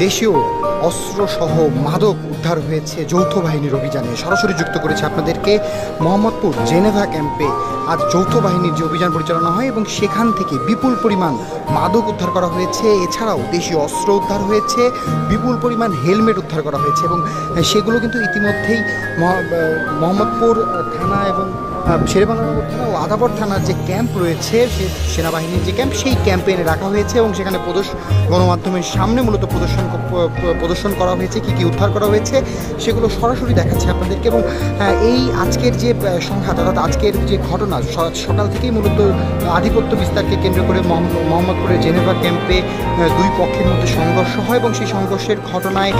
দেশীয় অস্ত্রসহ মাদক উদ্ধার হয়েছে যৌথ বাহিনীর অভিযানে। সরাসরি যুক্ত করেছে আপনাদেরকে মোহাম্মদপুর জেনেভা ক্যাম্পে আজ যৌথ বাহিনীর যে অভিযান পরিচালনা হয় এবং সেখান থেকে বিপুল পরিমাণ মাদক উদ্ধার করা হয়েছে। এছাড়াও দেশীয় অস্ত্র উদ্ধার হয়েছে, বিপুল পরিমাণ হেলমেট উদ্ধার করা হয়েছে এবং সেগুলো কিন্তু ইতিমধ্যেই মোহাম্মদপুর থানা এবং শেরেবাংলানগর থানা ও আদাবর থানার যে ক্যাম্প রয়েছে, সে সেনাবাহিনীর যে ক্যাম্প, সেই ক্যাম্পে এনে রাখা হয়েছে এবং সেখানে গণমাধ্যমের সামনে মূলত প্রদর্শন করা হয়েছে। কী কী উদ্ধার করা হয়েছে সেগুলো সরাসরি দেখাচ্ছে আপনাদেরকে। এবং এই আজকের যে সংঘাত, অর্থাৎ আজকের যে ঘটনা, সকাল থেকেই মূলত আধিপত্য বিস্তারকে কেন্দ্র করে মোহাম্মদপুরের জেনেভা ক্যাম্পে দুই পক্ষের মধ্যে সংঘর্ষ হয় এবং সেই সংঘর্ষের ঘটনায়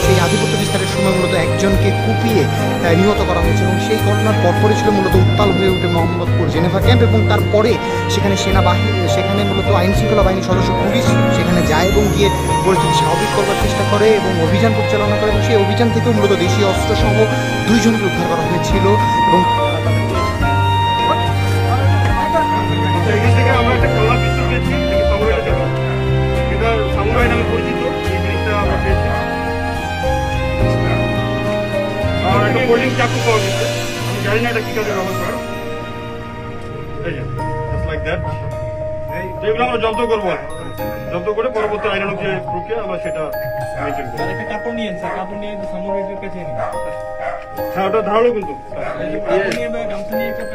সেই আধিপত্য বিস্তারের সময় মূলত একজনকে কুপিয়ে নিহত করা হয়েছে এবং সেই ঘটনার পরপরই ছিল মূলত উত্তাল হয়ে ওঠে মোহাম্মদপুর জেনেভা ক্যাম্প। এবং তারপরে সেখানে মূলত আইনশৃঙ্খলা বাহিনীর সদস্য পুলিশ সেখানে যায় এবং গিয়ে পরিস্থিতি স্বাভাবিক করবার চেষ্টা করে এবং অভিযান পরিচালনা করে এবং সেই অভিযান থেকেও মূলত দেশীয় অস্ত্রসহ দুইজনকে উদ্ধার করা হয়েছিল। এবং যেগুলো আমরা জব্দ করবো, জব্দ করে পরবর্তী আইনানুগ যে প্রক্রিয়া আমরা সেটা মেনটেন করবো। একটা কাপড় নিয়ে কাপড় নিয়ে সামগ্রীর কাছে নিন। হ্যাঁ, ওটা ধারালো কিন্তু গামছা নিয়ে একটা